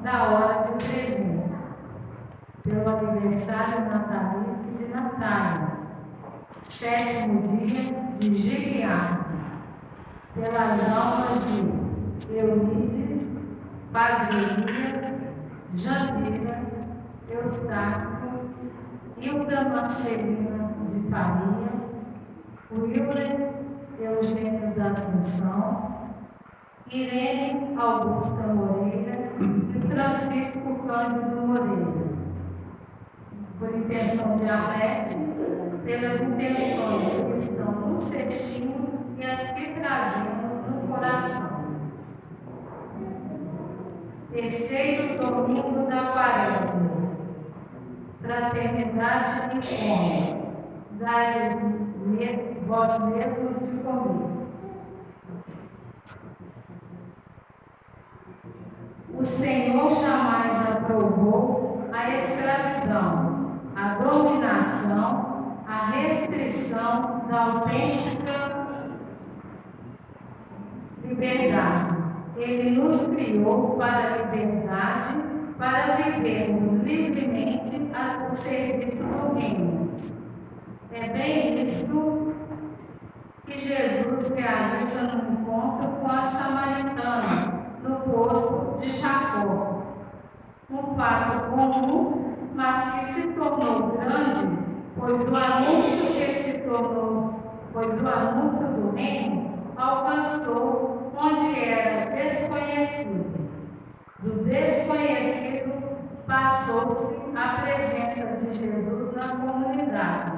da hora do presente, pelo aniversário natalício de Natália, 7º dia de Gileade, pelas almas de Eunice, Padre Jandira, Eustáquio, Hilda Marcelina de Faria, Willer Eugênio da Assunção, Irene Augusta Moreira e Francisco Cândido Moreira, por intenção de Arlete, pelas intenções que estão no cestinho e as que trazemos no coração. Terceiro domingo da Quaresma, fraternidade e fome, dai-lhes vós mesmos de comer. O Senhor jamais aprovou a escravidão, a dominação, a restrição da autêntica liberdade. Ele nos criou para a liberdade, para vivermos livremente ao serviço do reino. É bem isso que Jesus realiza no encontro com a samaritana, no poço de Jacó. Um fato comum, mas que se tornou grande, pois o anúncio do reino alcançou onde era desconhecido. Do desconhecido passou-se a presença de Jesus na comunidade.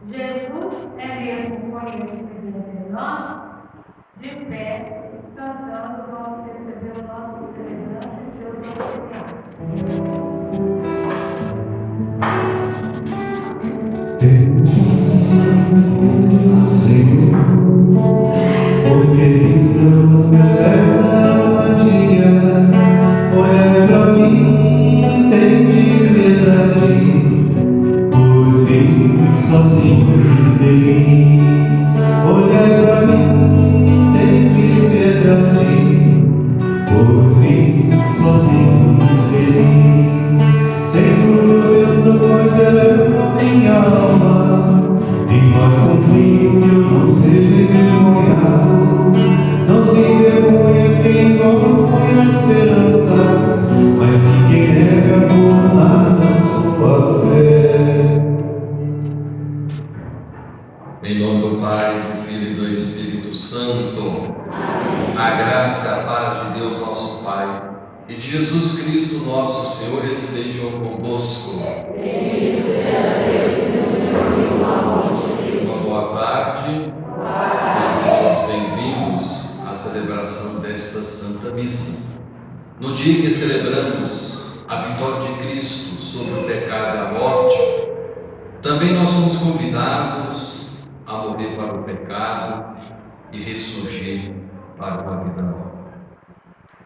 Jesus é mesmo conhecido entre nós, de pé, cantando, vamos receber o nosso celebrante e seus auxiliares. Senhor, porque não me será dia, olha pra mim, tem piedade, pois vivo sozinho e feliz. Olha pra mim, tem piedade, pois vivo sozinho e feliz. Senhor Deus, a voz eleva minha alma, em vós confio que eu não seja envergonhado. Não se envergonhe quem em vós põe a esperança, mas se quem nega por nada sua fé. Em nome do Pai, do Filho e do Espírito Santo. Amém. A graça e a paz de Deus nosso Pai e de Jesus Cristo nosso Senhor estejam convosco. Bendito seja Deus que nos uniu na morte de Uma boa tarde. Sejam bem-vindos à celebração desta Santa Missa. No dia que celebramos a vitória de Cristo sobre o pecado e a morte, também nós somos convidados a morrer para o pecado e ressurgir para uma vida nova.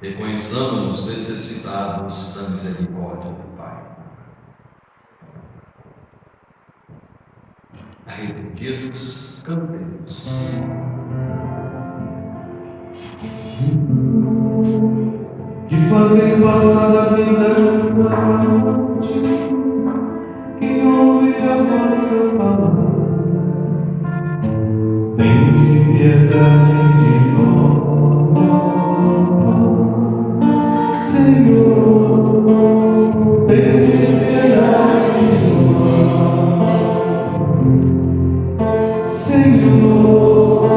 Reconheçamos-nos necessitados da misericórdia do Pai. Arrependidos, cantemos. Que fazeis passar da vida morte, que ouve a vossa palavra, tem piedade de nós, Senhor, tem piedade de nós, Senhor,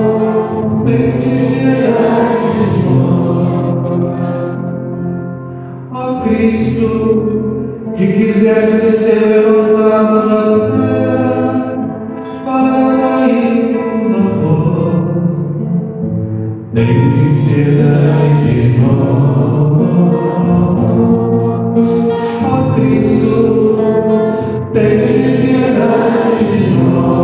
tem piedade de nós. Ó Cristo, que quiseste ser levantado da terra para cair na voz, tem piedade de nós. Ó Cristo, tem piedade de nós.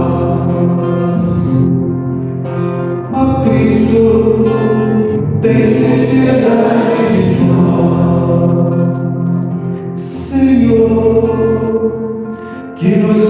Ó Cristo, tem piedade de nós. Senhor, que nos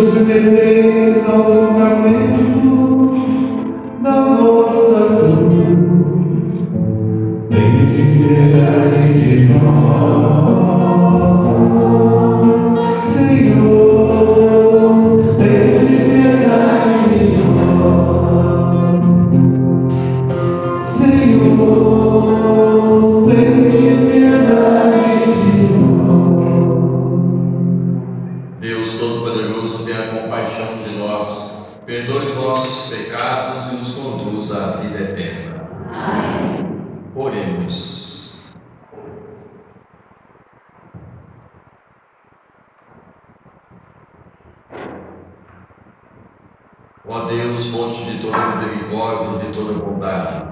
Ó Deus, fonte de toda misericórdia e de toda bondade,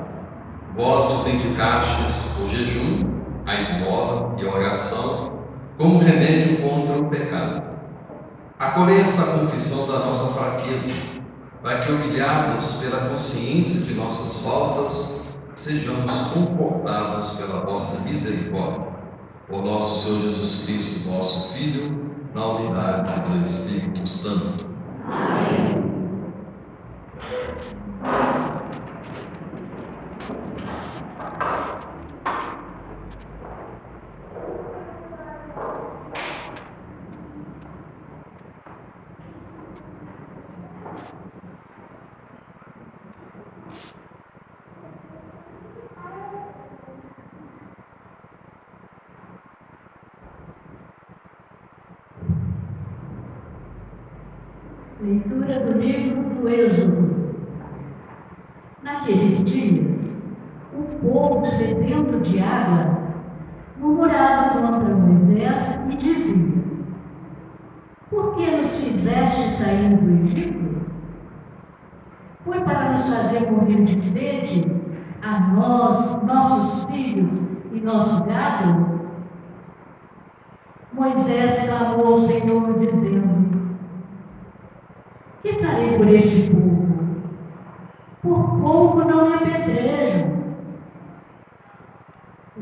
vós nos indicastes o jejum, a esmola e a oração como remédio contra o pecado. Acolhei esta confissão da nossa fraqueza, para que, humilhados pela consciência de nossas faltas, sejamos confortados pela vossa misericórdia. Por nosso Senhor Jesus Cristo, vosso Filho, na unidade do Espírito Santo. Amém. Leitura do livro do Êxodo. Naqueles dias, o povo sedento de água murmurava contra Moisés e dizia: por que nos fizeste sair do Egito? Foi para nos fazer morrer de sede, a nós, nossos filhos e nosso gado? Moisés clamou ao Senhor, dizendo: que farei por este povo? Por pouco não me apedrejam.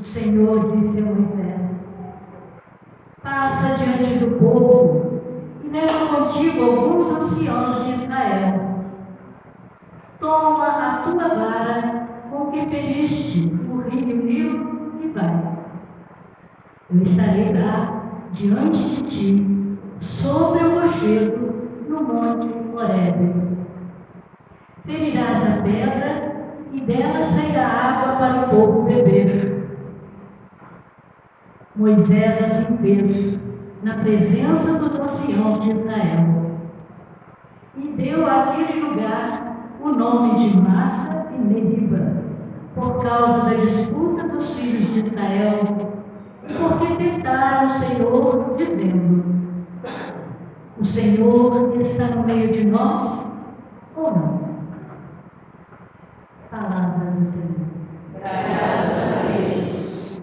O Senhor disse a Moisés: passa diante do povo e leva contigo alguns anciãos de Israel. Toma a tua vara com que feriste o rio Nilo e vai. Eu estarei lá diante de ti, sobre o rochedo, no monte Horebe. Ferirás a pedra e dela sairá água para o povo beber. Moisés assim fez, na presença dos anciãos de Israel, e deu àquele lugar o nome de Massa e Meriba, por causa da disputa dos filhos de Israel, e porque tentaram o Senhor, dizendo: o Senhor está no meio de nós ou não? Palavra do Senhor. Graças a Deus.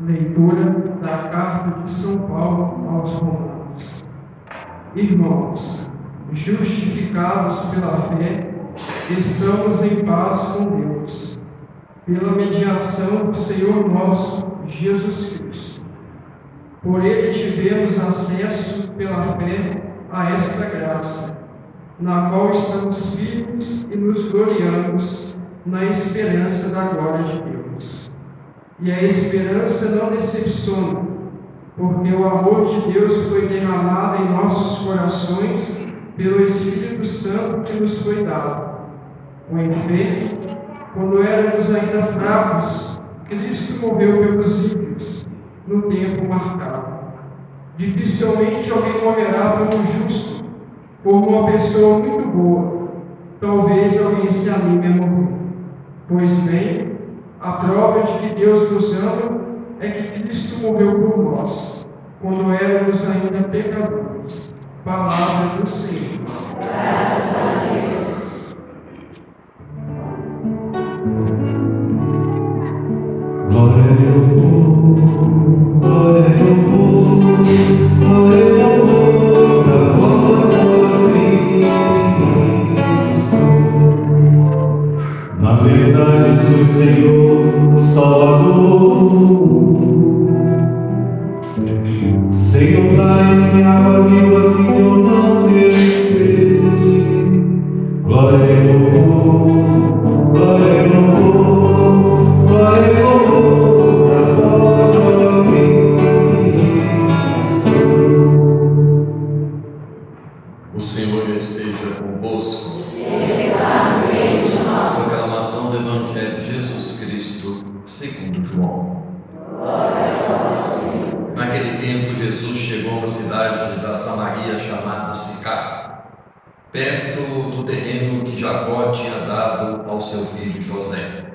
Leitura da Carta de São Paulo aos Romanos. Irmãos, justificados pela fé, estamos em paz com Deus, pela mediação do Senhor nosso Jesus Cristo. Por ele tivemos acesso pela fé a esta graça, na qual estamos firmes e nos gloriamos na esperança da glória de Deus. E a esperança não decepciona, porque o amor de Deus foi derramado em nossos corações pelo Espírito Santo que nos foi dado. Com efeito, quando éramos ainda fracos, Cristo morreu pelos ímpios, no tempo marcado. Dificilmente alguém morrerá pelo justo, por uma pessoa muito boa. Talvez alguém se anime a morrer. Pois bem, a prova de que Deus nos ama é que Cristo morreu por nós, quando éramos ainda pecadores. Palavra do Senhor. Graças a Deus. Glória e louvor, glória e louvor, glória e louvor a vós, Cristo. Na verdade, sois Senhor, Salvador. Senhor, dai-me água viva, a fim de eu não ter sede. Glória e louvor, glória e louvor, glória e louvor a vós, Cristo. O Senhor esteja convosco. Está no meio de nós. Proclamação do Evangelho de Jesus Cristo, segundo João. Naquele tempo, Jesus chegou a uma cidade da Samaria chamada Sicar, perto do terreno que Jacó tinha dado ao seu filho José.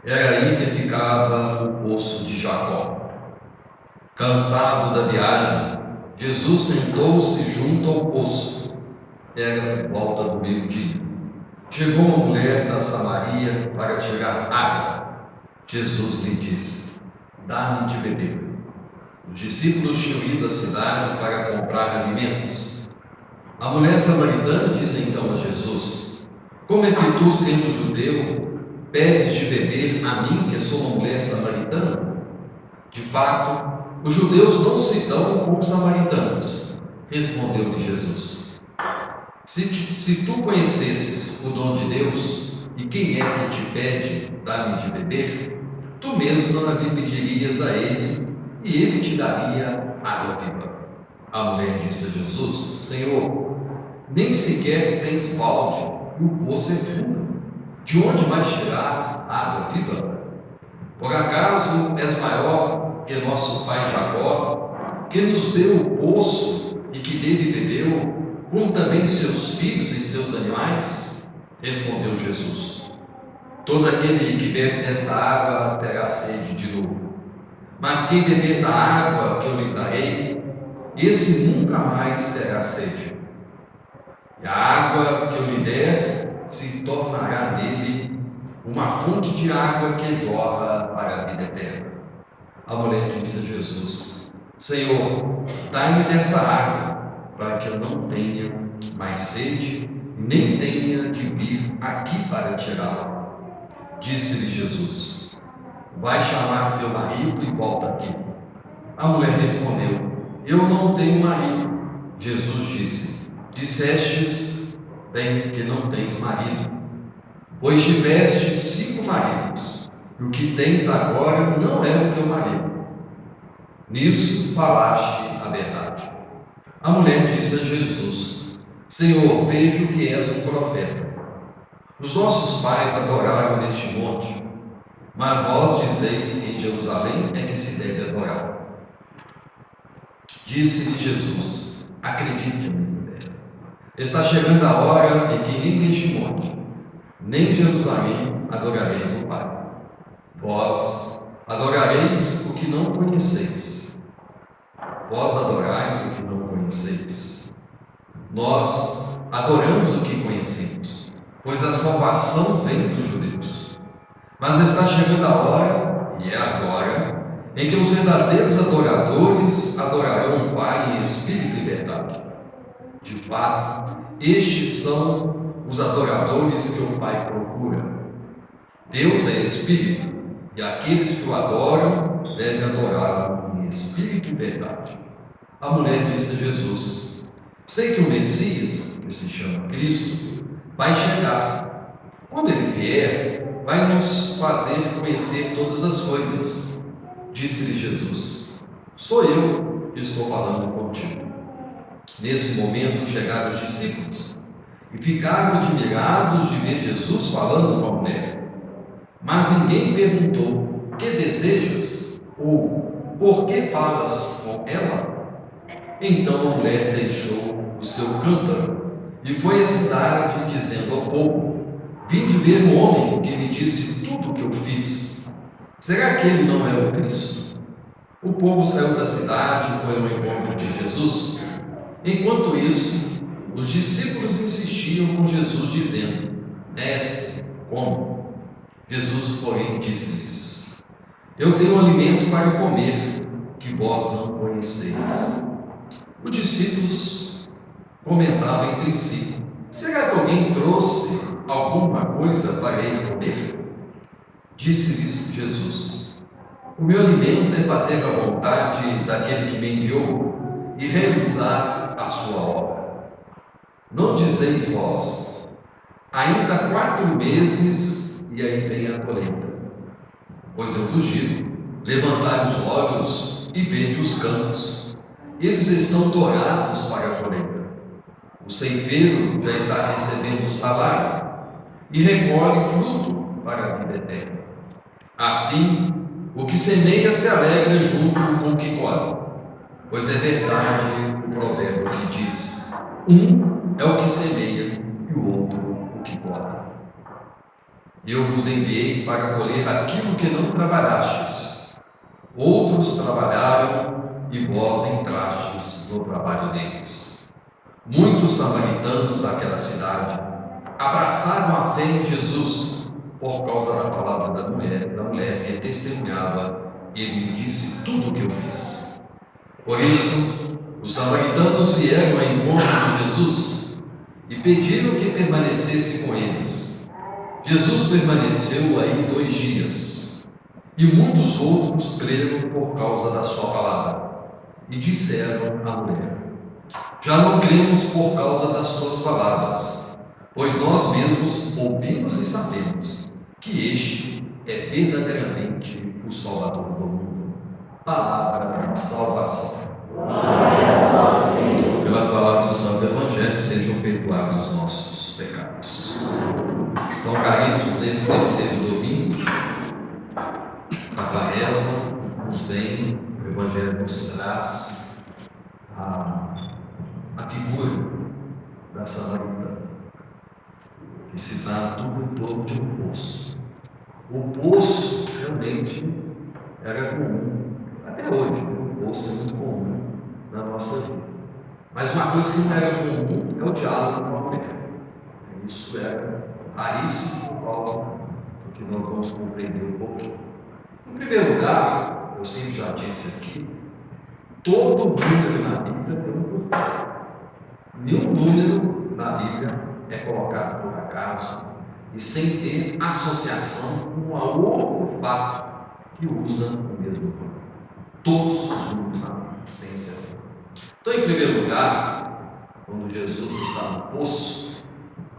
Era aí que ficava o poço de Jacó. Cansado da viagem, Jesus sentou-se junto ao poço. Era por volta do meio-dia. Chegou uma mulher da Samaria para tirar água. Jesus lhe disse: dá-me de beber. Os discípulos tinham ido à cidade para comprar alimentos. A mulher samaritana disse então a Jesus: como é que tu, sendo judeu, pedes de beber a mim, que sou uma mulher samaritana? De fato, os judeus não se dão com os samaritanos. Respondeu-lhe Jesus: se tu conhecesses o dom de Deus, e quem é que te pede, dá-me de beber, tu mesmo não lhe pedirias a ele, e ele te daria água viva. A mulher disse a Jesus: Senhor, nem sequer tens balde, e o poço é fundo. De onde vais tirar água viva? Por acaso és maior que nosso pai Jacó, que nos deu o poço e que dele bebeu, como também seus filhos e seus animais? Respondeu Jesus: todo aquele que bebe desta água terá sede de novo. Mas quem beber da água que eu lhe darei, esse nunca mais terá sede. E a água que eu lhe der se tornará nele uma fonte de água que jorra para a vida eterna. A mulher disse a Jesus: Senhor, dai-me dessa água, para que eu não tenha mais sede, nem tenha de vir aqui para tirá-la. Disse-lhe Jesus: vai chamar teu marido e volta aqui. A mulher respondeu: eu não tenho marido. Jesus disse: dissestes bem que não tens marido, pois tiveste 5 maridos, e o que tens agora não é o teu marido. Nisso falaste a verdade. A mulher disse a Jesus: Senhor, vejo que és um profeta. Os nossos pais adoraram neste monte, mas vós dizeis que em Jerusalém é que se deve adorar. Disse-lhe Jesus: acredite, mulher, está chegando a hora em que nem neste monte, nem em Jerusalém adorareis o Pai. Vós adorareis o que não conheceis. Vós adorais o que não conheceis. Nós adoramos o que conhecemos, pois a salvação vem dos judeus. Mas está chegando a hora, e é agora, em que os verdadeiros adoradores adorarão o Pai em espírito e verdade. De fato, estes são os adoradores que o Pai procura. Deus é espírito, e aqueles que o adoram devem adorá-lo em espírito e verdade. A mulher disse a Jesus: sei que o Messias, que se chama Cristo, vai chegar. Quando ele vier, vai nos fazer conhecer todas as coisas. Disse-lhe Jesus: sou eu que estou falando contigo. Nesse momento chegaram os discípulos e ficaram admirados de ver Jesus falando com a mulher. Mas ninguém perguntou: que desejas? Ou por que falas com ela? Então a mulher deixou o seu cântaro e foi à cidade, dizendo ao povo: vim ver um homem que me disse tudo o que eu fiz. Será que ele não é o Cristo? O povo saiu da cidade e foi ao encontro de Jesus. Enquanto isso, os discípulos insistiam com Jesus, dizendo: mestre, come. Jesus, porém, disse-lhes: eu tenho um alimento para comer que vós não conheceis. Os discípulos comentavam entre si: será que alguém trouxe alguma coisa para ele comer? Disse-lhes Jesus: o meu alimento é fazer a vontade daquele que me enviou e realizar a sua obra. Não dizeis vós: ainda 4 meses e aí vem a colheita. Pois eu vos digo: levantai os olhos e vede os campos, eles estão dourados para a colheita. O ceifeiro já está recebendo o salário e recolhe fruto para a vida eterna. Assim, o que semeia se alegra junto com o que colhe, pois é verdade o provérbio que diz: um é o que semeia e o outro o que colhe. Eu vos enviei para colher aquilo que não trabalhastes. Outros trabalharam e vós entrastes no trabalho deles. Muitos samaritanos daquela cidade abraçaram a fé em Jesus por causa da palavra da mulher que testemunhava: ele me disse tudo o que eu fiz. Por isso, os samaritanos vieram ao encontro de Jesus e pediram que permanecesse com eles. Jesus permaneceu aí 2 dias, e muitos outros creram por causa da sua palavra, e disseram à mulher: já não cremos por causa das tuas palavras, pois nós mesmos ouvimos e sabemos que este é verdadeiramente o Salvador do mundo. Palavra da salvação. Glória a vós, Senhor. Pelas palavras do Santo Evangelho sejam perdoados os nossos pecados. Então, caríssimos, nesse terceiro domingo, a Quaresma nos vem, o Evangelho nos traz a figura da samaritana, que se dá tudo em torno de um poço. O poço realmente era comum, até hoje, o poço é muito comum na nossa vida. Mas uma coisa que não era comum é o diálogo com a mulher. Isso era raríssimo por causa do que nós vamos compreender um pouquinho. Em primeiro lugar, eu sempre já disse aqui, todo número na Bíblia tem um porquê. Nenhum número na Bíblia é colocado por acaso e sem ter associação com um outro fato que usa o mesmo número. Todos os números na Bíblia, sem exceção. Então, em primeiro lugar, quando Jesus está no poço,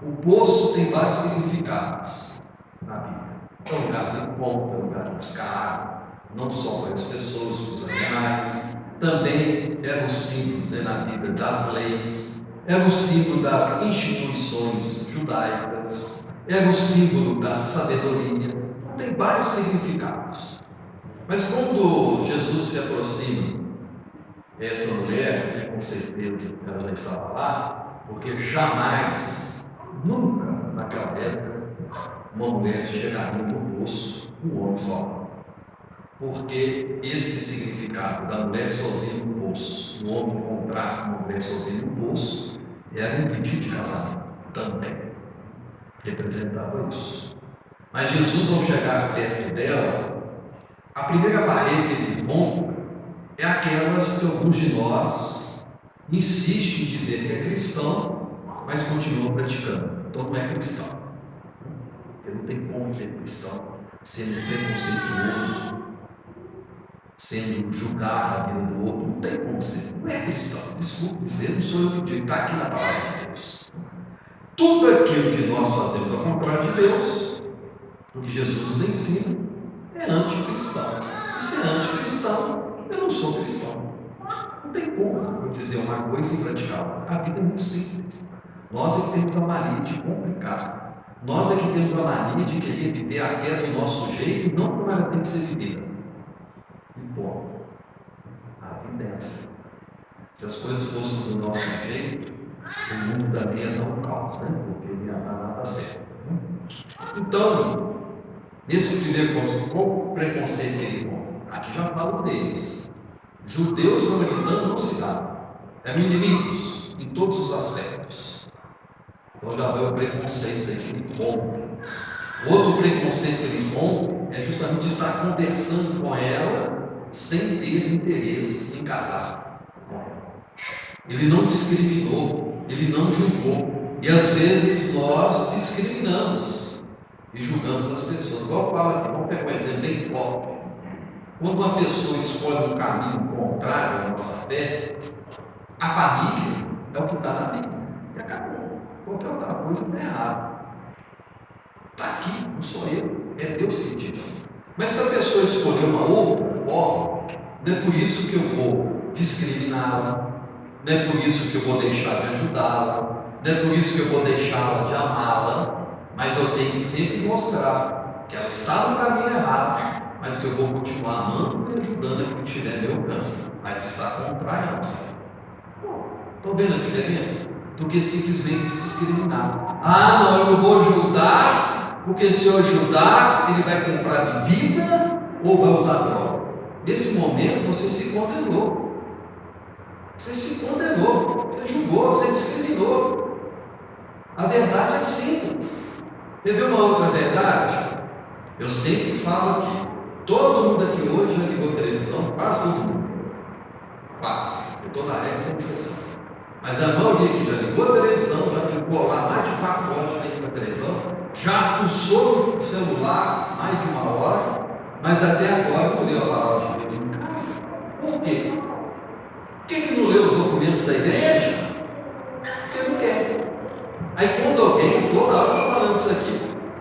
o poço tem vários significados na Bíblia. É um lugar de encontro, é um lugar de buscar água, não só para as pessoas, para os animais. Também era o símbolo, na Bíblia, das leis, era o símbolo das instituições judaicas, era o símbolo da sabedoria. Tem vários significados. Mas quando Jesus se aproxima dessa mulher, e com certeza ela já estava lá, porque jamais, nunca naquela época, uma mulher chegaria no poço, um homem só. Porque esse significado da mulher sozinha no poço, um homem encontrar uma mulher sozinha no poço, era um pedido de casamento também. Representava isso. Mas Jesus, ao chegar perto dela, A primeira barreira que ele rompe é aquelas que alguns de nós insistem em dizer que é cristão, mas continuam praticando. Então não é cristão. Porque não tem como ser cristão sendo preconceituoso, sendo julgado a vida do outro. Não tem como ser. Não é cristão. Desculpe dizer, não sou eu que digo, está aqui na palavra de Deus. Tudo aquilo que nós fazemos ao contrário de Deus, do que Jesus nos ensina, é anticristão. E se é anticristão, eu não sou cristão. Não tem como eu dizer uma coisa e praticar. A vida é muito simples. Nós é que temos a mania de complicar. Nós é que temos a mania de querer viver a fé do nosso jeito e não como ela tem que ser vivida. E bom, a vida é essa. Se as coisas fossem do nosso jeito, o mundo também ia dar um caos, né? Porque não ia dar nada certo. Então, nesse primeiro ponto, qual o preconceito que ele põe? Aqui já falo deles. Judeus samaritano não se dá. Eram inimigos em todos os aspectos. Então já vê o preconceito aí que ele rompe. O outro preconceito que ele rompe é justamente estar conversando com ela sem ter interesse em casar. Ele não discriminou, ele não julgou. E às vezes nós discriminamos e julgamos as pessoas. Igual fala aqui, vamos pegar um exemplo bem forte. Quando uma pessoa escolhe um caminho contrário à nossa fé, a família é o que está na Bíblia. E acabou. Qualquer outra coisa está errado. Está aqui, não sou eu, é Deus que diz. Mas se a pessoa escolher uma outra forma, não é por isso que eu vou discriminá-la, não é por isso que eu vou deixar de ajudá-la, não é por isso que eu vou deixá-la de amá-la, mas eu tenho que sempre mostrar que ela está no caminho errado, mas que eu vou continuar amando e ajudando a que tiver meu alcance. Mas está contrário a nossa. Estão vendo a diferença? Do que simplesmente discriminar. Ah, não, eu vou ajudar, porque se eu ajudar, ele vai comprar bebida ou vai usar droga. Nesse momento, você se condenou. Você se condenou, você julgou, você discriminou. A verdade é simples. Quer ver uma outra verdade? Eu sempre falo aqui, todo mundo aqui hoje já ligou a televisão, quase todo mundo. Quase. Toda a regra tem exceção. Mas a maioria que já ligou a televisão, já ficou lá mais de 4 horas frente para a televisão, já fuçou o celular mais de 1 hora, mas até agora não leu a palavra de Deus em casa. Por quê? Por que não leu os documentos da igreja? Porque não quer. Aí quando alguém, toda hora eu estou falando isso aqui,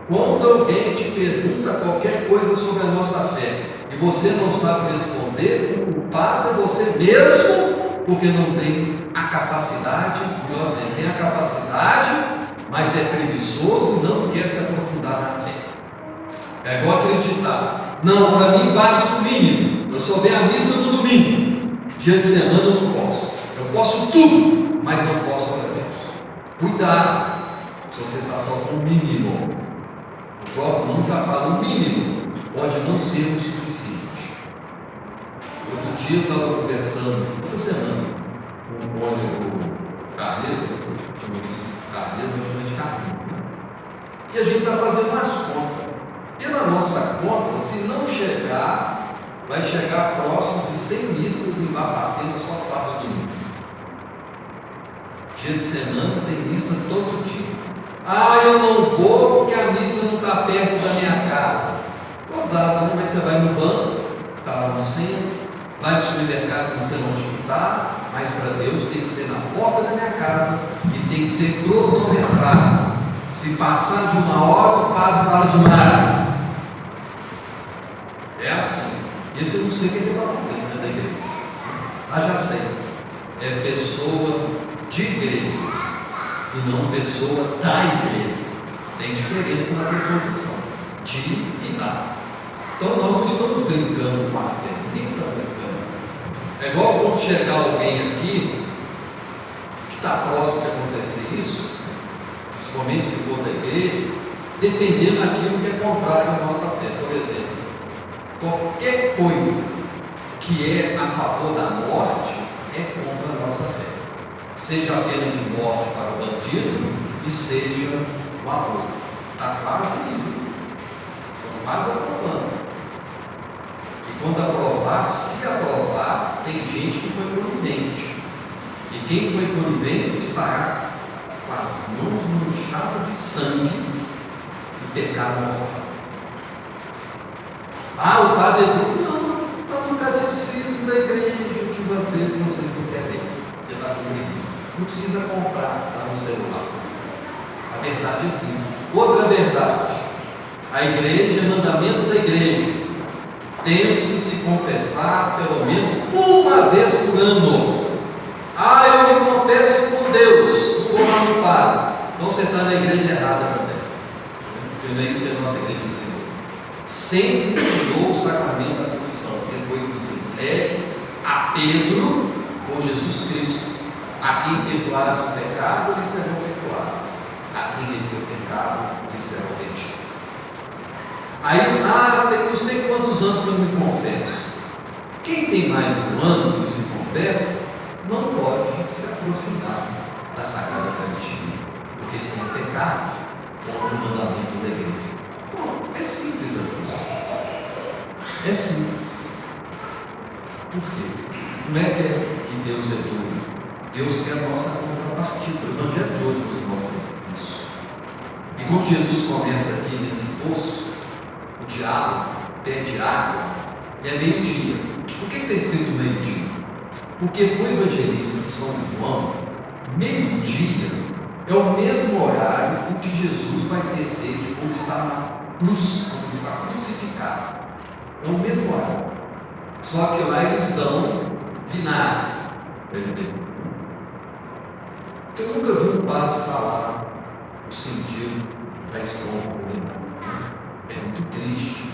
quando alguém te pergunta qualquer coisa sobre a nossa fé e você não sabe responder, o culpado é você mesmo, porque não tem a capacidade, melhor dizendo, tem a capacidade, mas é preguiçoso e não quer se aprofundar na fé. É igual acreditar. Não, para mim basta o mínimo. Eu só venho à missa no domingo. Dia de semana eu não posso. Eu posso tudo, mas não posso para Deus. Cuidado, se você está só com o mínimo. O próprio não já fala o mínimo, pode não ser o suficiente. Outro dia eu estava conversando, essa semana, com o Mônio Carneiro, de Carneiro, e a gente está fazendo as contas. Pela nossa conta, se não chegar, vai chegar próximo de 100 missas em Barbacena só sábado e domingo. Dia de semana tem missa todo dia. Ah, eu não vou porque a missa não está perto da minha casa. Gozado, mas você vai no banco, está lá no centro, vai no supermercado, não sei onde está, mas para Deus tem que ser na porta da minha casa e tem que ser cronometrado. Se passar de 1 hora, o padre fala demais. É assim. Esse eu não sei o que ele está fazendo, né, da igreja. Ah, já sei. É pessoa de igreja e não pessoa da igreja. Tem diferença na preposição de e da. Então nós não estamos brincando com a fé, ninguém está brincando. É igual quando chegar alguém aqui que está próximo de acontecer isso, principalmente se for da igreja, defendendo aquilo que é contrário à nossa fé. Por exemplo, qualquer coisa que é a favor da morte é contra a nossa fé. Seja a pena de morte para o bandido e seja o aborto. Está quase livre. Só quase aprovando. tem gente que foi conivente. E quem foi conivente estará com as mãos manchadas de sangue e pecado mortal. O padre não, está no catecismo da igreja, que às vezes vocês não querem, porque está com preguiça. Não precisa comprar, está no celular. A verdade é sim. Outra verdade, a igreja, mandamento da igreja, temos que se confessar pelo menos uma vez por ano. Eu me confesso com Deus, não vou lá no padre. Então você está na igreja errada também. Porque não é isso que a nossa igreja ensinou. Sempre ensinou o sacramento da confissão, que foi entregue a Pedro por Jesus Cristo. A quem perdoares o pecado, lhe serão perdoados. A quem reter o pecado, lhe serão retido. Tem não sei quantos anos que eu me confesso. Quem tem mais de um ano que se confessa, não pode se aproximar da Sagrada Eucaristia, porque isso é um pecado contra o mandamento da igreja. Bom, é simples assim. É simples. Por quê? Não é que Deus é duro. Deus quer a nossa contrapartida. O Evangelho de hoje nos mostra isso. E quando Jesus começa aqui nesse poço, o diabo pede água, é meio-dia. Por que está escrito meio-dia? Porque para o evangelista São João, meio-dia é o mesmo horário em que Jesus vai descer quando está na cruz, quando está crucificado. É o mesmo horário. Só que lá eles dão vinagre. Eu nunca vi um padre falar o sentido da escola do vinagre. É muito triste.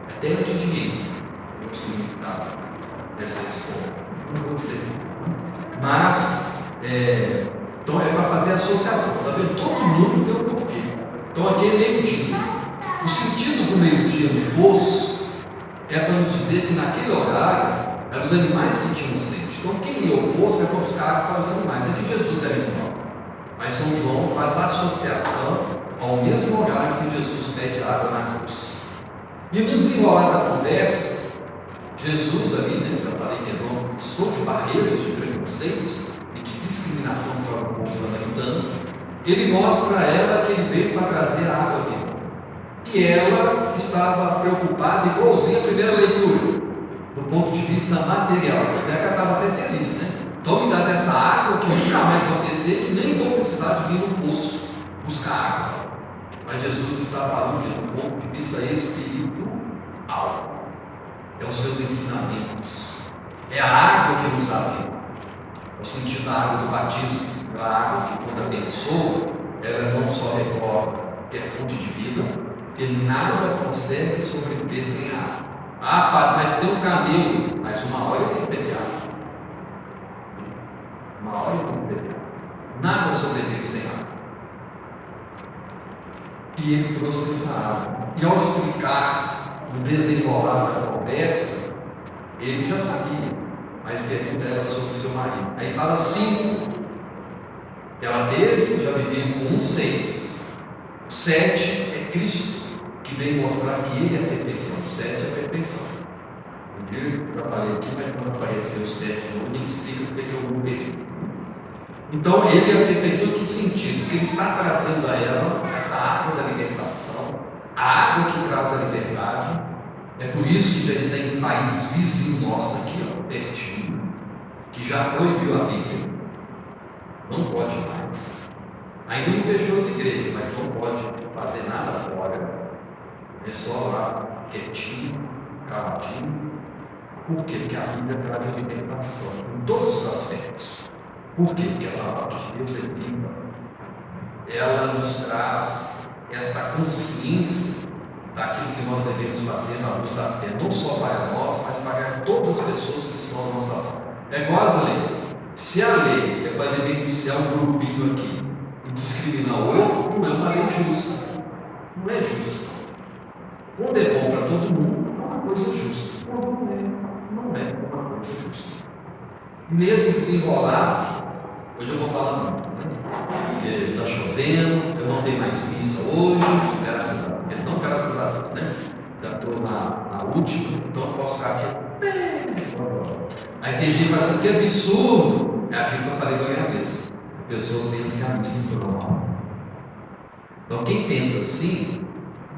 Até antes de mim, o significado dessa escola. Não vou dizer. Mas, então é para fazer associação. Está vendo? Todo mundo tem um porquê. Então aqui é meio-dia. O sentido do meio-dia no poço é para nos dizer que naquele horário eram os animais que tinham sede. Então quem ia ao poço é para buscar água para os animais. Não é que Jesus era animal. Mas São João faz associação ao mesmo horário que Jesus pede água na cruz. E no desenrolar da conversa, Jesus ali, eu falei que é uma opção de barreiras, de preconceitos e de discriminação para o povo samaritano, ele mostra a ela que ele veio para trazer a água dele. E ela estava preocupada, igualzinha à primeira leitura, do ponto de vista material. Até que ela estava até feliz, né? Então me dá dessa água que nunca mais vou descer, que nem vou precisar de vir no poço buscar água. Mas Jesus está falando de um ponto de vista espiritual. É os seus ensinamentos. É a água que nos dá vida. É o sentido da água do batismo. A água que, quando abençoa, ela não só recorda que é fonte de vida, porque nada consegue sobreviver sem água. Padre, mas tem um caminho, mas uma hora ele tem que beber água. Uma hora ele tem que beber água. Nada sobrevive sem água. E ele trouxe essa água. E ao explicar o desenrolar da conversa, ele já sabia, mas pergunta ela sobre o seu marido. Aí fala 5. Ela teve, já viveu com 6. 7 é Cristo, que vem mostrar que ele é a perfeição. 7 é a perfeição. Um dia eu trabalhei aqui, mas quando apareceu o 7, me explica porque eu não perdi. Então, ele é a perfeição. Que sentido? Que ele está trazendo a ela essa água da libertação, a água que traz a liberdade. É por isso que já está em país vizinho nosso aqui, pertinho, que já proibiu a Bíblia. Não pode mais. Ainda não fechou as igrejas, mas não pode fazer nada fora. É só lá, quietinho, caladinho. Por quê? Porque a Bíblia traz a libertação em todos os aspectos. Por quê? Porque a palavra de Deus é viva. Ela nos traz essa consciência daquilo que nós devemos fazer na luz da fé, não só para nós, mas para todas as pessoas que estão à nossa volta. É igual as leis. Se a lei é para beneficiar um grupinho aqui e discriminar o outro, não é uma lei justa. Não é justa. Quando é bom para todo mundo, é uma coisa justa. Quando não é uma coisa justa. Nesse desenrolar, hoje eu vou falar muito, né? Está chovendo, eu não tenho mais missa hoje, graças a Deus. Não, graças a Deus, né? Já estou na última, então eu posso ficar aqui. tem gente que fala assim, que absurdo. É aquilo que eu falei para a mesmo. A pessoa pensa que a missa não é mal. Então quem pensa assim,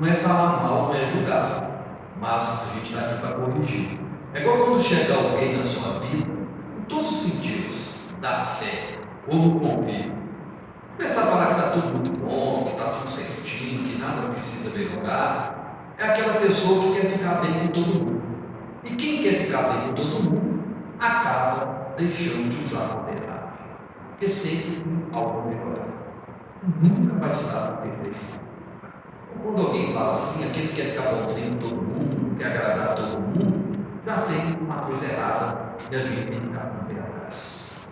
não é falar mal, não é julgar. Mas a gente está aqui para corrigir. É igual quando chega alguém na sua vida, em todos os sentidos, da fé, ou no convívio. Começar a falar que está tudo muito bom, que está tudo certinho, que nada precisa melhorar. É aquela pessoa que quer ficar bem com todo mundo. E quem quer ficar bem com todo mundo, acaba deixando de usar a verdade. Porque sempre tem algo melhor. Nunca vai estar na perfeição. Quando alguém fala assim, aquele que quer ficar bonzinho com todo mundo, quer agradar todo mundo, já tem uma coisa errada e a gente tem que ficar com o pé atrás.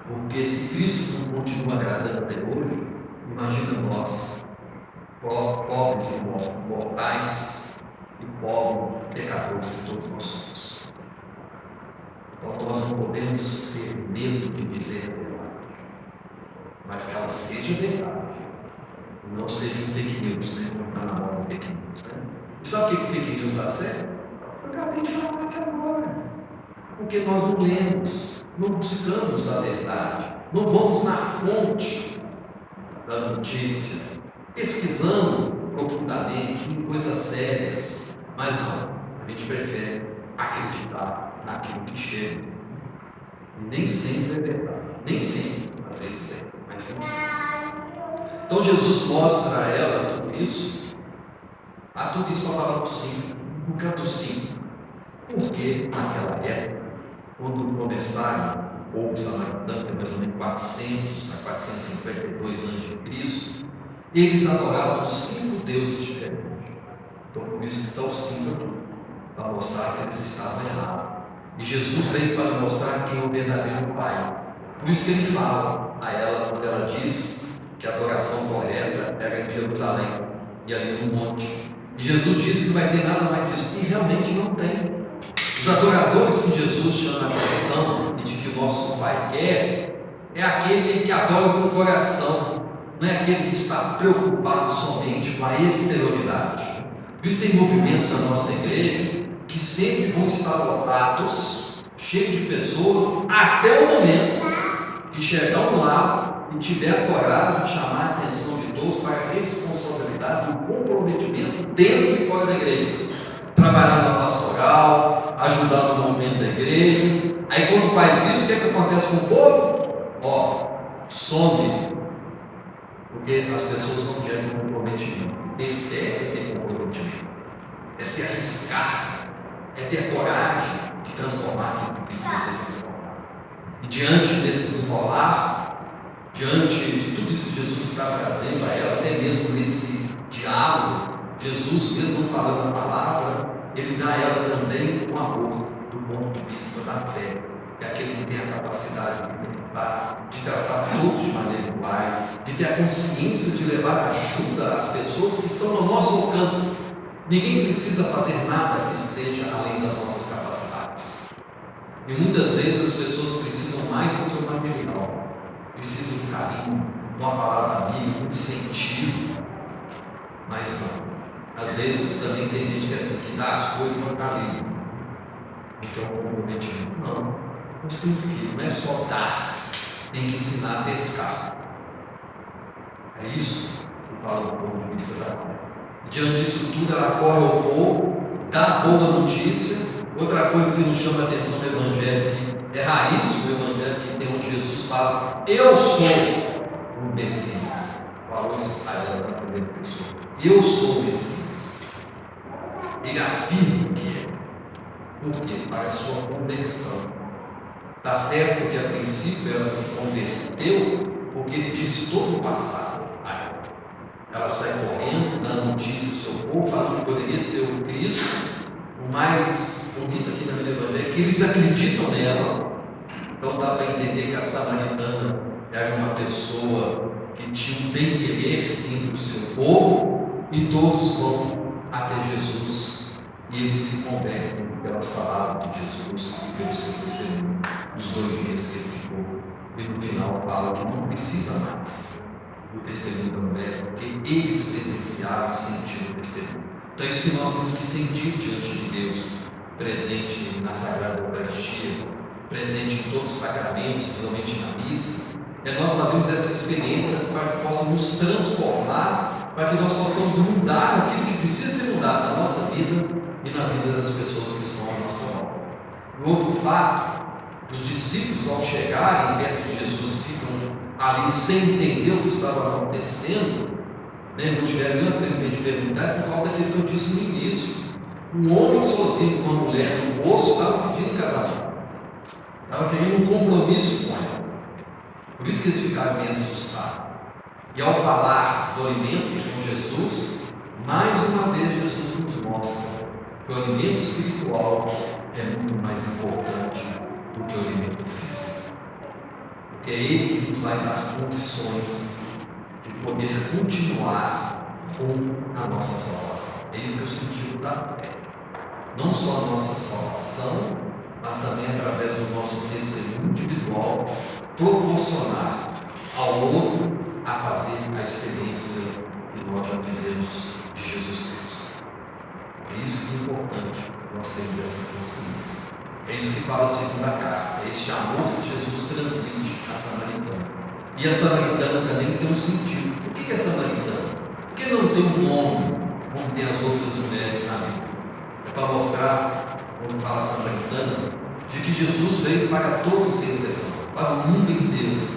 Porque se Cristo não continua agradando até hoje, imagina nós, pobres e mortais, e pobres pecadores que todos nós somos. Então nós não podemos ter medo de dizer a verdade, mas que ela seja verdade, não seja um fake news, né? Não está na moda fake news, né? E sabe o que fake news dá certo? Eu acabei de falar aqui agora. Porque nós não lemos, não buscamos a verdade, não vamos na fonte da notícia, pesquisando profundamente em coisas sérias, mas não, a gente prefere acreditar naquilo que chega. E nem sempre é verdade, nem sempre, às vezes é, mas nem sempre. Então Jesus mostra a ela tudo isso para falar do 5, no canto 5. Porque naquela época, quando começaram o povo samaritano, que é mais ou menos 400 a 452 a.C., eles adoravam 5 deuses diferentes. Então por isso que está o 5 aqui, para mostrar que eles estavam errados. E Jesus veio para mostrar quem é o verdadeiro Pai. Por isso que ele fala a ela, quando ela diz que a adoração correta era em Jerusalém e ali no monte. E Jesus disse que não vai ter nada mais disso, e realmente não tem. Os adoradores que Jesus chama a atenção e de que o nosso Pai quer, é aquele que adora com o coração, não é aquele que está preocupado somente com a exterioridade. Por isso tem movimentos na nossa igreja que sempre vão estar lotados, cheios de pessoas, até o momento que chegar lá e tiver a coragem de chamar a atenção de todos para a responsabilidade e o comprometimento dentro e fora da igreja. Trabalhar na pastoral, ajudar no movimento da igreja. Aí quando faz isso, o que é que acontece com o povo? Some. Porque as pessoas não querem comprometimento. Ter fé é ter comprometimento. É se arriscar. É ter coragem de transformar aquilo que precisa ser transformado. E diante desse desenrolar, diante de tudo isso que Jesus está trazendo a ela, até mesmo nesse diálogo, Jesus, mesmo falando a palavra, ele dá a ela também o amor do ponto de vista da fé, que é aquele que tem a capacidade de meditar, de tratar todos de maneira iguais, de ter a consciência de levar ajuda às pessoas que estão ao nosso alcance. Ninguém precisa fazer nada que esteja além das nossas capacidades. E muitas vezes as pessoas precisam mais do que o material, precisam de carinho, de uma palavra amiga, de um incentivo, mas não. Às vezes também tem gente que dá as coisas para ficar livre. Então, comprometimento. Não. Nós temos que, não é só dar, tem que ensinar a pescar. É isso que fala do ponto de vista da fé. Diante disso tudo, ela corre ao povo, dá a boa notícia. Outra coisa que nos chama a atenção no Evangelho, que é raríssimo o Evangelho, que tem onde Jesus fala: eu sou o Messias. Falou isso a ela na primeira pessoa. Eu sou o Messias. Ele afirma que é. Por quê? Para a sua conversão. Está certo que a princípio ela se converteu porque ele disse todo o passado a ela. Ela sai correndo, dando notícia ao seu povo, falando que poderia ser o Cristo. O mais bonito aqui na Evangelho é que eles acreditam nela. Então dá para entender que a samaritana era uma pessoa que tinha um bem-querer entre o seu povo, e todos vão até Jesus e eles se convertem pelas palavras de Jesus e pelo seu testemunho, os 2 dias que ele ficou. E no final fala que não precisa mais do testemunho da mulher, porque eles presenciaram e sentiram o testemunho. Então é isso que nós temos que sentir diante de Deus, presente na Sagrada Eucaristia, presente em todos os sacramentos, principalmente na missa, nós fazemos essa experiência para que possa nos transformar, para que nós possamos mudar aquilo que precisa ser mudado na nossa vida e na vida das pessoas que estão à nossa volta. O outro fato, os discípulos, ao chegarem perto de Jesus, ficam ali sem entender o que estava acontecendo, não tiveram nenhuma tempo de perguntar, por causa daquilo que eu disse no início. Um homem sozinho com uma mulher no poço estava pedindo casamento, estava querendo um compromisso com ela. Por isso que eles ficaram bem assustados. E ao falar do alimento com Jesus, mais uma vez Jesus nos mostra que o alimento espiritual é muito mais importante do que o alimento físico. Porque é Ele que nos vai dar condições de poder continuar com a nossa salvação. É isso que é o sentido da fé. Não só a nossa salvação, mas também através do nosso testemunho individual, proporcionar ao outro a fazer a experiência que nós já fizemos de Jesus Cristo. É isso que é importante nós termos essa consciência. É isso que fala a segunda carta, é este amor que Jesus transmite à samaritana. E a samaritana também tem um sentido. Por que é samaritana? Por que não tem um nome como tem as outras mulheres na Bíblia? É para mostrar, quando fala samaritana, de que Jesus veio para todos sem exceção, para o mundo inteiro.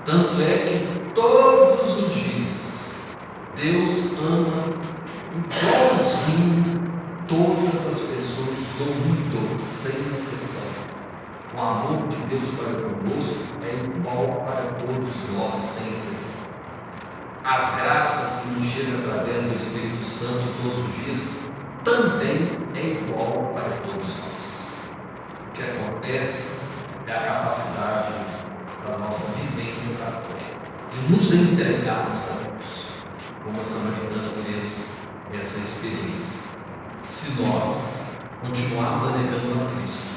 Tanto é que todos os dias Deus ama igualzinho todas as pessoas do mundo, sem exceção. O amor de Deus para conosco é igual para todos nós, sem exceção. As graças que nos chegam através do Espírito Santo todos os dias também é igual para todos nós. O que acontece é a capacidade da nossa vivência da fé, de nos entregarmos a Deus, como a samaritana fez essa experiência. Se nós continuarmos negando a Cristo,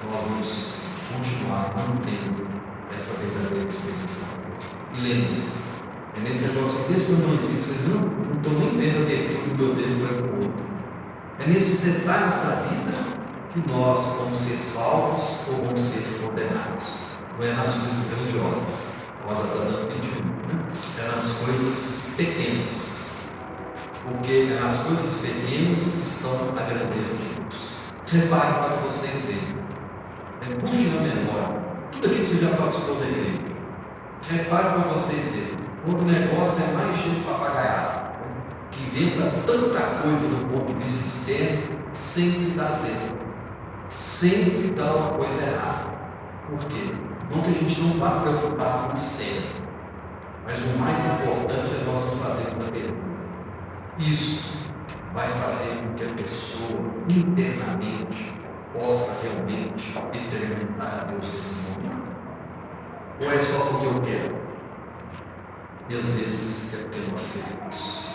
nós vamos continuar mantendo essa verdadeira experiência. E lembre-se, é nesse negócio desse tamanhozinho que vocês não estão nem vendo a abertura do meu dedo vai para o outro. É nesses detalhes da vida que nós vamos ser salvos ou vamos ser condenados. Não é nas coisas grandiosas, agora está dando 20 minutos, né? É nas coisas pequenas. Porque é nas coisas pequenas que estão a grandeza de Deus. Repare para vocês verem. Puxe na memória tudo aquilo que você já participou da igreja. Repare para vocês verem. Quando o negócio é mais cheio de papagaiado, que inventa tanta coisa do ponto de vista externo, sempre dá zero. Sempre dá uma coisa errada. Por quê? Não que a gente não vá preocupar com o externo, mas o mais importante é nós nos fazermos a pergunta. Isso vai fazer com que a pessoa internamente possa realmente experimentar a Deus nesse momento? Ou é só porque eu quero? E às vezes é porque nós queremos.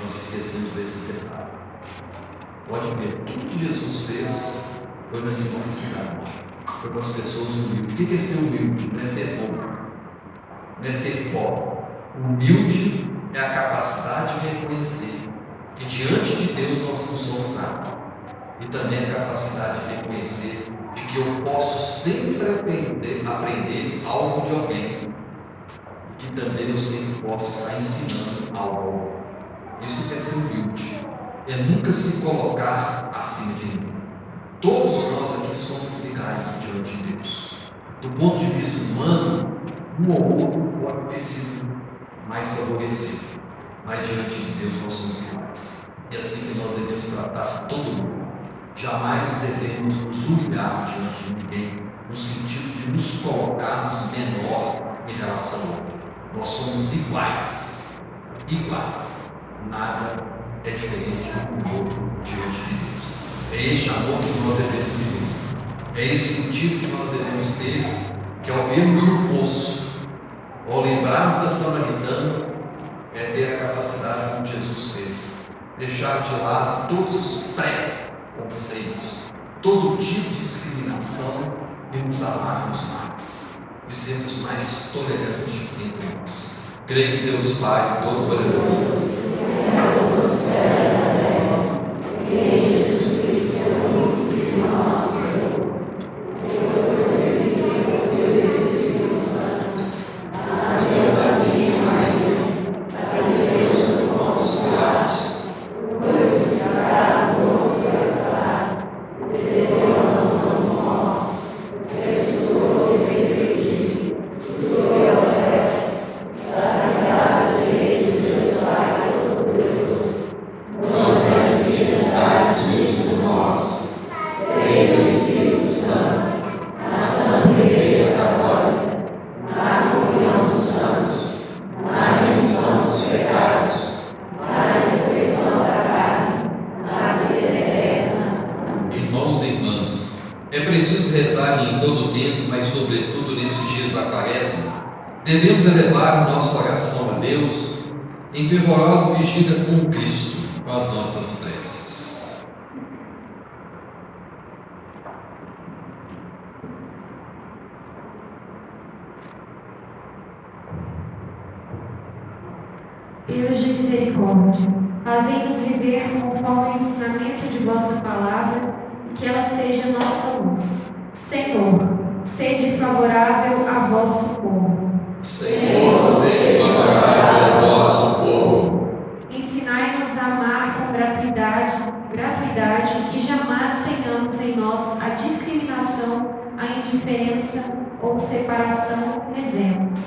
Nós esquecemos desse detalhe. Pode ver, tudo que Jesus fez foi na simplicidade. Foi para as pessoas humildes. O que é ser humilde? Não é ser bom. Não é ser pobre. Humilde é a capacidade de reconhecer que diante de Deus nós não somos nada. E também a capacidade de reconhecer de que eu posso sempre aprender algo de alguém. E que também eu sempre posso estar ensinando algo. Isso que é ser humilde. É nunca se colocar acima de mim. Todos nós aqui somos iguais diante de Deus. Do ponto de vista humano, um ou outro pode ter sido mais favorecido, mas diante de Deus nós somos iguais. E assim que nós devemos tratar todo mundo. Jamais devemos nos humilhar diante de ninguém, no sentido de nos colocarmos menor em relação ao outro. Nós somos iguais. Iguais. Nada é diferente do outro diante de Deus. É este amor que nós devemos viver. É esse sentido que nós devemos ter, que ao vermos o poço, ao lembrarmos da samaritana, é ter a capacidade como Jesus fez. Deixar de lado todos os pré-conceitos, todo tipo de discriminação e nos amarmos mais. E sermos mais tolerantes entre nós. Creio que Deus Pai, Todo-Poderoso, que Jesus Cristo é o único que nós verdade em todo o tempo, mas sobretudo nesses dias da Quaresma, devemos elevar a nossa oração a Deus em fervorosa vigília com Cristo, com as nossas preces. Deus de misericórdia, fazei-nos viver conforme o ensinamento de vossa palavra e que ela seja nossa luz. Senhor, sede favorável a vosso povo. Senhor, sede favorável ao vosso povo. Ensinai-nos a amar com gratuidade e jamais tenhamos em nós a discriminação, a indiferença ou separação como exemplos.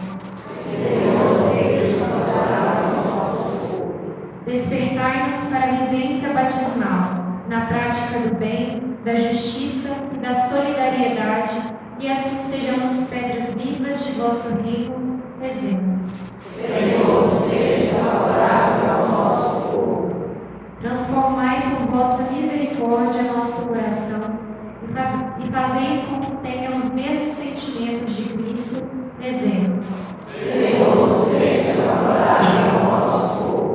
Despertai-nos para a vivência batismal, na prática do bem, da justiça e da solidariedade, e assim sejamos pedras vivas de vosso reino, exemplo. Senhor, seja favorável ao nosso povo. Transformai por vossa misericórdia nosso coração e fazeis com que tenha os mesmos sentimentos de Cristo, exemplos. Senhor, seja favorável ao nosso povo.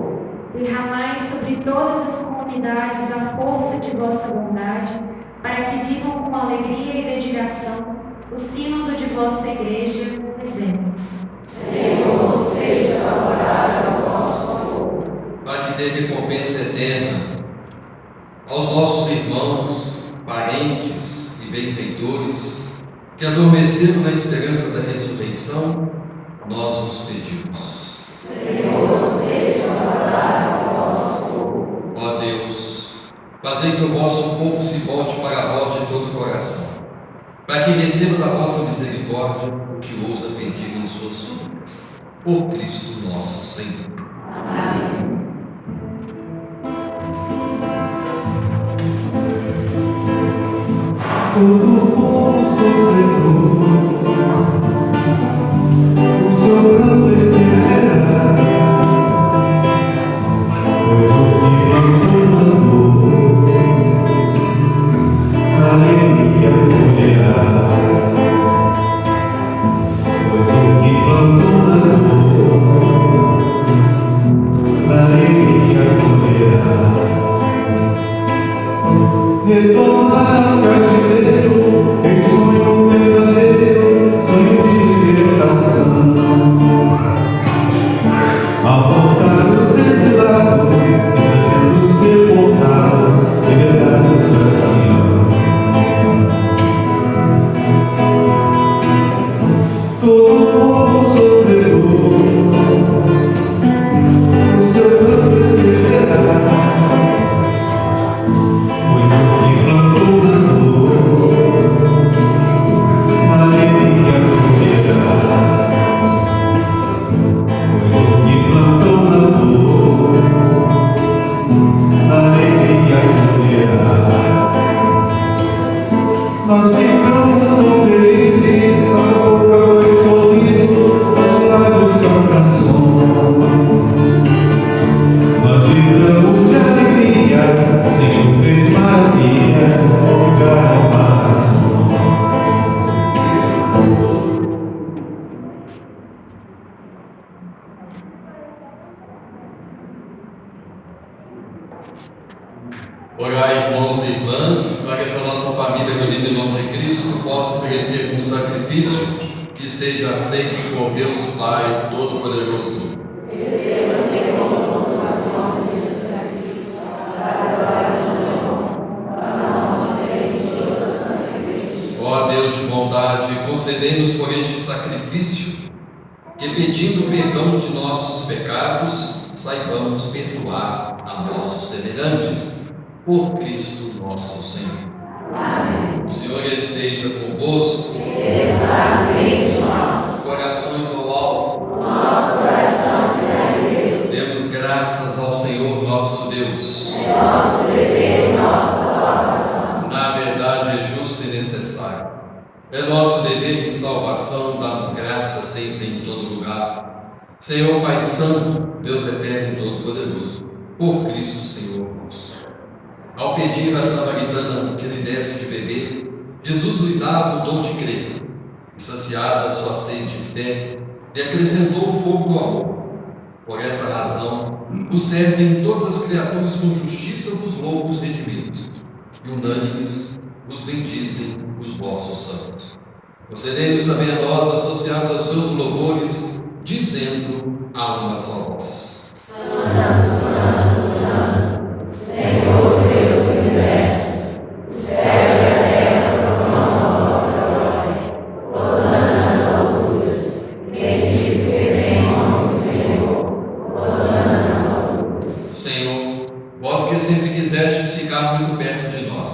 Derramai sobre todas as comunidades a força de vossa bondade, para que vivam com alegria e dedicação o sínodo de vossa igreja, exemplos. Senhor, seja favorável ao nosso povo. Para que dê recompensa eterna aos nossos irmãos, parentes e benfeitores que adormeceram na esperança da ressurreição, nós os pedimos. Senhor, seja favorável ao nosso povo. Ó Deus, fazei que o vosso povo se volte para a vós de todo o coração, para que receba da vossa misericórdia o que ousa pedir em suas súplicas. Por Cristo nosso Senhor. Amém. Todo bom sofredor, o seu pranto esquecerá, pois o que plantou na dor, a alegria colherá. Pois o que plantou na dor, a alegria colherá. Retornar ao cativeiro, em sonho verdadeiro, sonho de libertação. Ao voltar os exilados, os deportados, liberados para Sião. Todo povo sofredor, o seu canto esquecerá. Nós ficamos tão felizes, nossa boca foi sorriso, nossos lábios são canções. Nós vibramos de alegria, o Senhor fez maravilhas, ficaram razões. Orai, irmãos e irmãs, para que essa nossa família reunida em nome de Cristo possa oferecer um sacrifício que seja aceito por Deus Pai Todo-Poderoso. Receba, Senhor, as mãos deste sacrifício, para a glória do Senhor, para a nossa fé e de toda a Santa Igreja. Ó Deus de bondade, concedei-nos por este sacrifício, que pedindo perdão de nossos pecados, saibamos perdoar a nossos semelhantes. Por Cristo nosso Senhor. Amém. O Senhor esteja convosco. Está no meio de nós. Corações ao alto. Nosso coração serve Deus. Demos graças ao Senhor nosso Deus. É nosso dever e nossa salvação. Na verdade é justo e necessário. É nosso dever de salvação darmos graças sempre em todo lugar. Senhor Pai Santo, Deus eterno e todo-poderoso, por Cristo Senhor nosso. Ao pedir à samaritana que lhe desse de beber, Jesus lhe dava o dom de crer, e saciada a sua sede de fé, lhe acrescentou o fogo do amor. Por essa razão, os servem todas as criaturas com justiça dos loucos redimidos, e unânimes os bendizem os vossos santos. Concedei-nos também a nós, associados aos seus louvores, dizendo a uma só voz: Santo, Santo, Santo, Senhor Deus do universo, o céu e a terra proclamam a vossa glória. Hosana nas alturas, bendito que vem em nome do Senhor. Hosana nas alturas. Senhor, vós que sempre quisestes ficar muito perto de nós,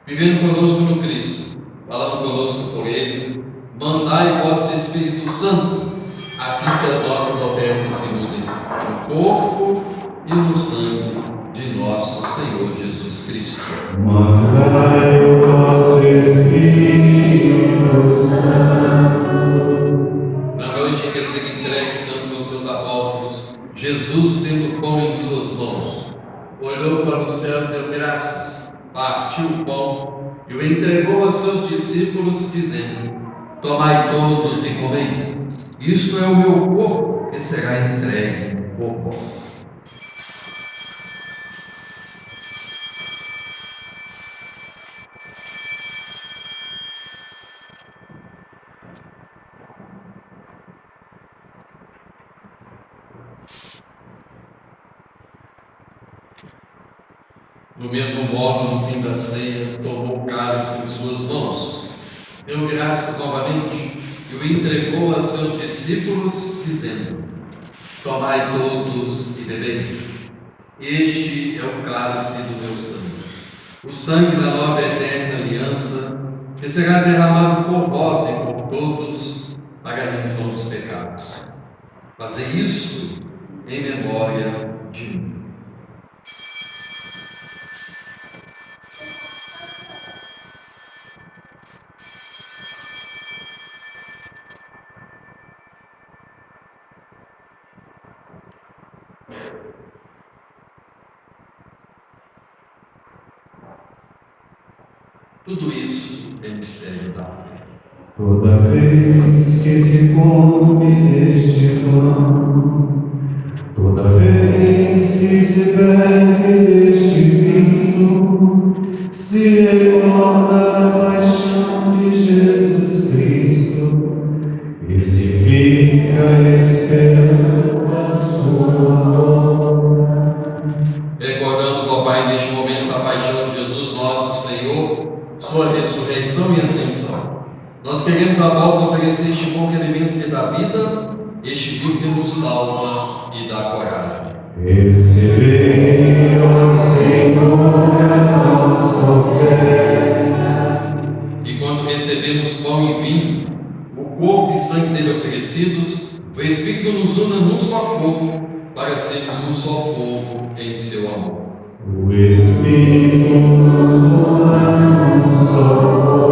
vivendo conosco no Cristo, falando conosco por Ele, mandai vosso Espírito Santo, a fim que as nossas ofertas se mudem no corpo e no sangue de nosso Senhor Jesus Cristo. Mandai o vosso Espírito Santo. Na noite em que seja entregue santo aos seus apóstolos, Jesus, tendo o pão em suas mãos, olhou para o céu e deu graças, partiu o pão e o entregou a seus discípulos, dizendo: tomai todos e comei. Isto é o meu corpo que será entregue por vós. Do mesmo modo, no fim da ceia, tomou o cálice em suas mãos, deu graças novamente e o entregou a seus discípulos, dizendo: tomai todos e bebei. Este é o cálice do meu sangue, o sangue da nova e eterna aliança, que será derramado por vós e por todos para a remissão dos pecados. Fazei isto em memória de mim. Tudo isso é mistério da fé. Toda vez que se come deste pão, toda vez que se bebe deste vinho, se recorda a paixão de Jesus Cristo e se fica esperando a sua volta. Recordamos, ó Pai, neste momento a paixão de Jesus, nosso Senhor, sua ressurreição e ascensão. Nós queremos a vós oferecer este pão que alimenta e dá vida, este vinho que nos salva e dá coragem. Recebei, ó Senhor, a nossa oferta. E quando recebemos pão e vinho, o corpo e sangue dele oferecidos, o Espírito nos una num só corpo, para sermos um só povo em seu amor. O Espírito nos una num só corpo.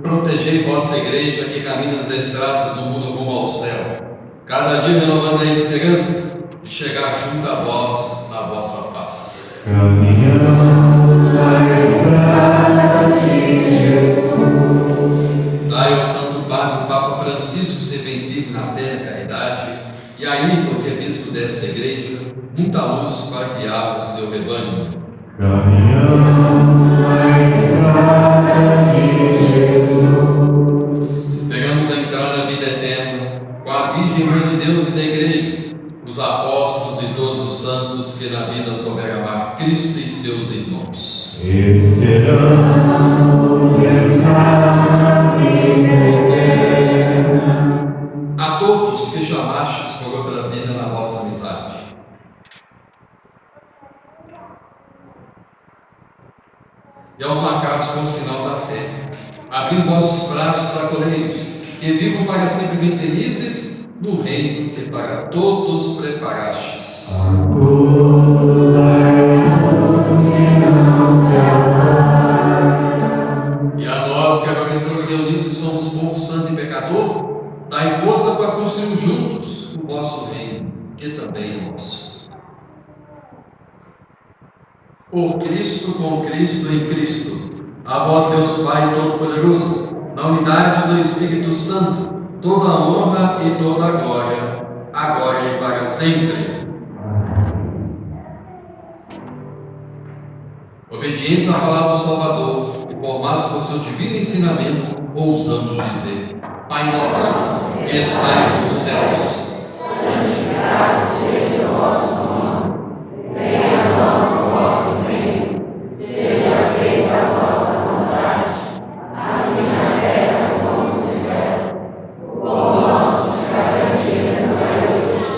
Protegei vossa igreja que caminha nas estradas do mundo rumo ao céu, cada dia renovando a esperança de chegar junto a vós na vossa paz. Caminhamos na estrada de Jesus. Dai ao Santo Padre, o Papa Francisco, ser bem vivo na fé e na caridade, e ainda o bispo desta igreja, muita luz para guiar o seu rebanho. Caminhamos na estrada de Jesus. Esperamos a entrar na vida eterna com a Virgem Mãe de Deus e da Igreja, os apóstolos e todos os santos que na vida souberam amar Cristo e seus irmãos. Esperamos entrar na vida eterna. A todos que chamastes por outra vida na vossa amizade, e aos marcados com o sinal da fé, abri vossos braços acolhei-os, que vivam para sempre bem felizes no reino que para todos preparastes. A todos dai sinal salvar. E a nós que agora estamos reunidos e somos povo santo e pecador, dai força para construir juntos o vosso reino, que também é nosso. Por Cristo, com Cristo, em Cristo, A vós, Deus Pai Todo-Poderoso, na unidade do Espírito Santo, toda a honra e toda a glória, agora e para sempre. Obedientes à palavra do Salvador e formados por seu divino ensinamento, ousamos dizer: Pai nosso, que estais nos céus, santificado seja o vosso nome. Venha a nós o vosso reino. Seja feita a vossa vontade, assim na terra como no céu. O pão nosso de cada dia nos dai hoje.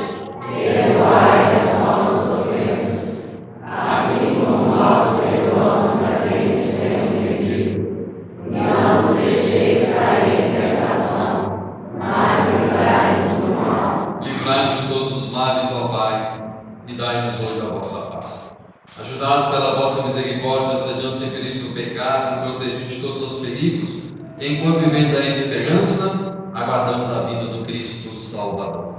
Perdoai as nossas ofensas, assim como nós perdoamos a quem nos tem ofendido. E não nos deixeis cair em tentação, mas livrai-nos do mal. livrai-nos de todos os males, ó Pai, e dai-nos hoje a vossa paz. Ajudados pela vossa misericórdia, sejamos sempre livres do pecado e protegidos de todos os perigos, enquanto vivendo a esperança, aguardamos a vinda do Cristo Salvador.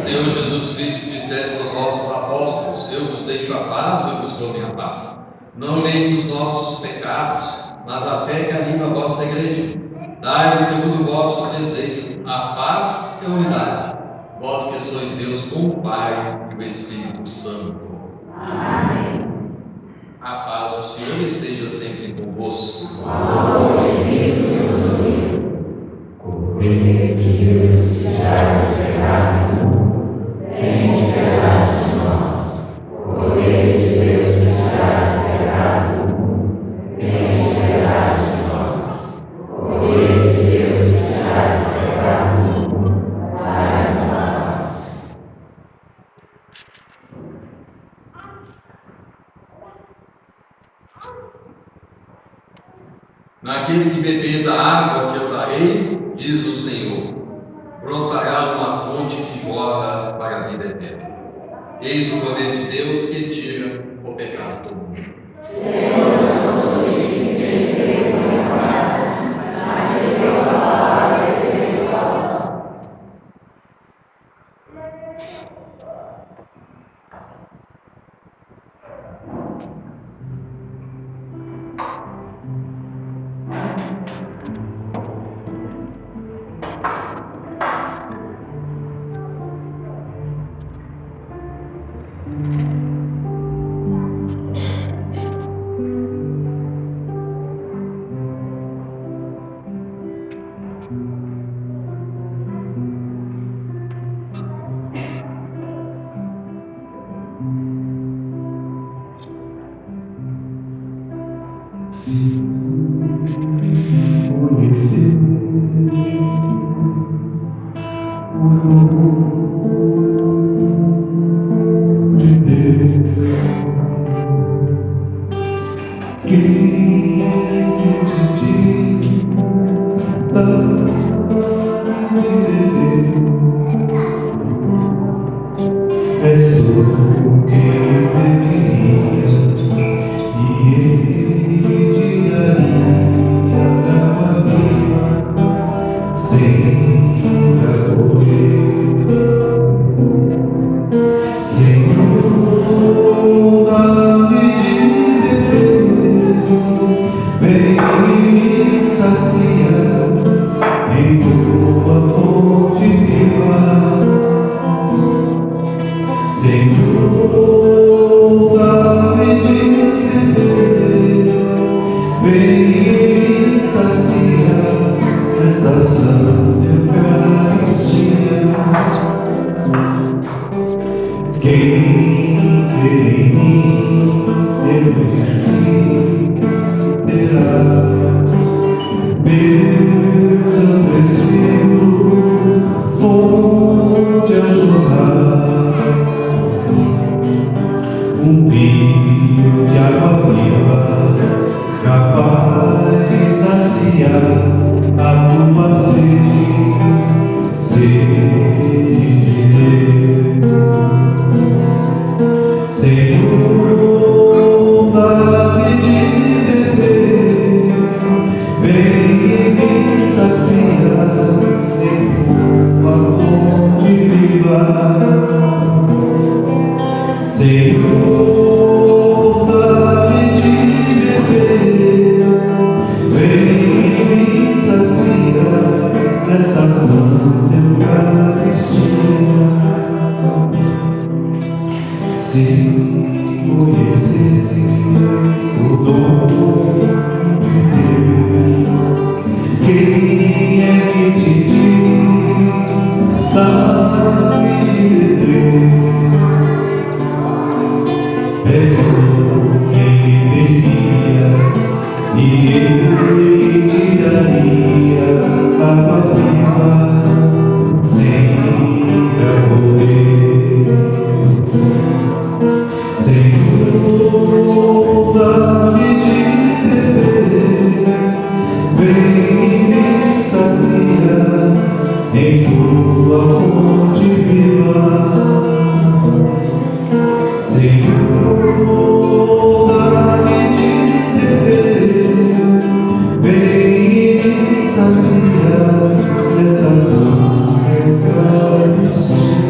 Senhor Jesus Cristo, disseste aos vossos apóstolos: eu vos deixo a paz, eu vos dou minha paz. Não leis os nossos pecados, mas a fé que anima a vossa igreja. Dai-lhe, segundo o vosso desejo, a paz e a unidade. Vós que sois Deus com o Pai e o Espírito Santo. Amém. A paz do Senhor esteja sempre convosco. O amor de Cristo nos uniu. O bem de Deus tirar os pecados do mundo, tem piedade de nós. O poder de Deus tirar os pecados do mundo, tem piedade de nós. O poder de Deus tirar os pecados do mundo, dai-nos a paz. Naquele que beber da água que eu darei, diz o Senhor, brotará uma fonte que jorra para a vida eterna. Eis o poder de Deus que tira o pecado do mundo. Senhor, eu sou digno de teres minha palavra, mas de tua palavra serei salvo. Se conhecer o amor de Deus, quem te diz é sobre Deus e Ele te daria a vida sem correr. Senhor, dá-me de Deus, vem me saciar em tua fonte viva. Senhor, dá-me de Deus, vem me saciar nessa santa Eucaristia. Quem crê em mim, eu disse, terá. Meu Santo Espírito, fonte a jorrar, um rio de água viva, capaz de saciar a tua sede, sede de Deus. Senhor, dá-me de beber, vem me saciar em tua fonte viva. Senhor, Se conhecesse o dom de Deus, quem é que te diz dá-me de beber? És tu quem beberias e ele te daria água viva sem poder. Senhor, dá-me de beber, vem me sacia em tua fonte viva. Senhor, dá-me de beber, vem me sacia nessa santa Eucaristia.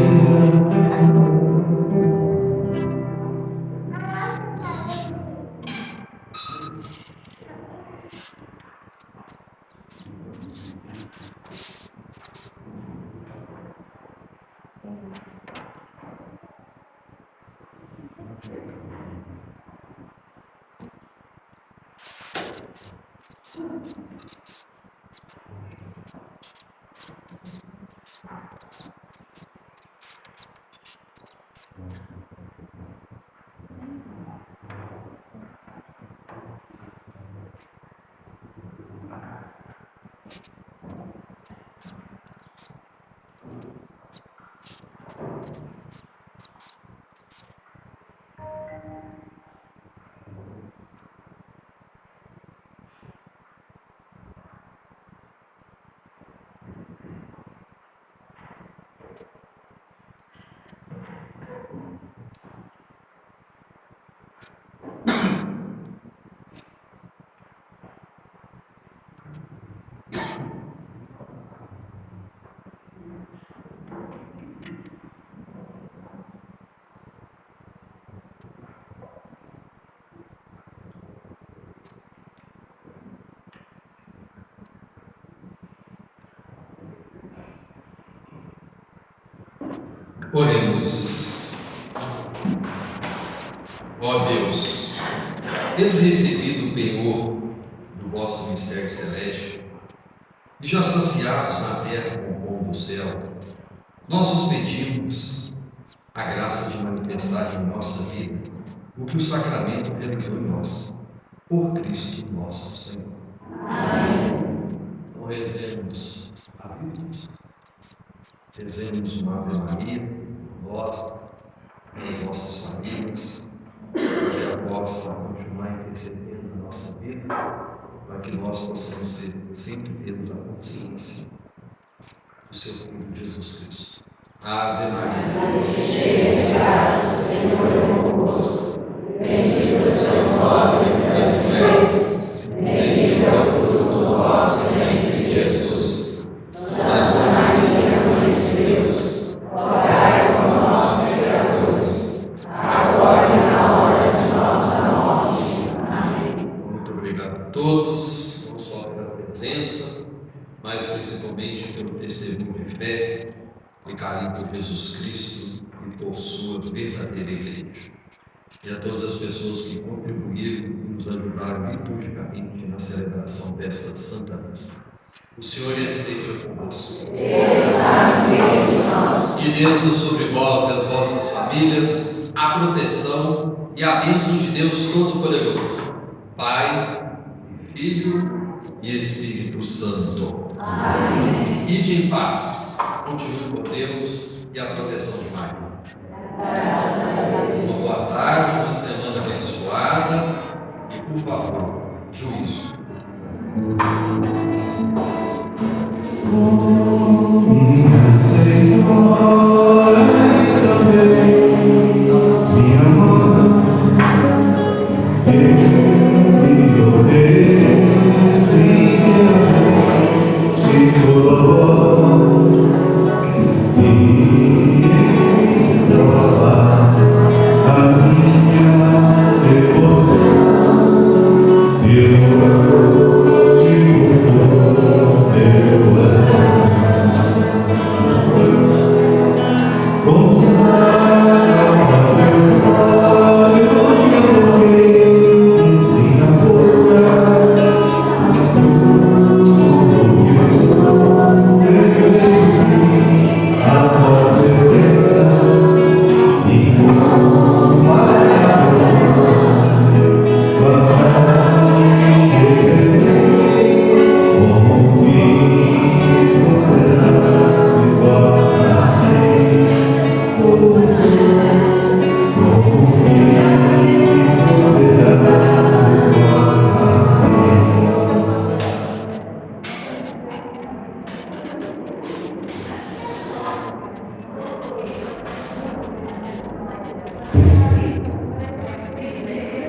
Oremos. Ó Deus, tendo recebido o penhor do vosso mistério celeste e já saciados na terra com o pão do céu, nós os pedimos a graça de manifestar em nossa vida o que o sacramento realizou em nós, por Cristo nosso Senhor. Amém. Então rezemos a vida. Rezemos uma Ave Maria, nós, pelas nossas famílias, que ela possa continuar intercedendo na nossa vida, para que nós possamos sempre termos a consciência do seu Filho Jesus Cristo. Ave Maria, cheia de graça, o Senhor é convosco. Bendita sois vós entre as mulheres, bendito é o fruto do vosso ventre, Jesus. Santa Maria, Mãe de Deus, orai por nós, pecadores, agora e na hora de nossa morte. Amém. Muito obrigado a todos, não só pela presença, mas principalmente pelo testemunho de fé e carinho por Jesus Cristo e por sua verdadeira igreja. E a todas as pessoas que contribuíram e nos ajudaram liturgicamente na celebração desta Santa Missa. O Senhor esteja convosco. Que desça sobre vós e as vossas famílias a proteção e a bênção de Deus Todo-Poderoso, Pai, Filho e Espírito Santo. Amém. Ide em paz. Continue com Deus e a proteção de Maria.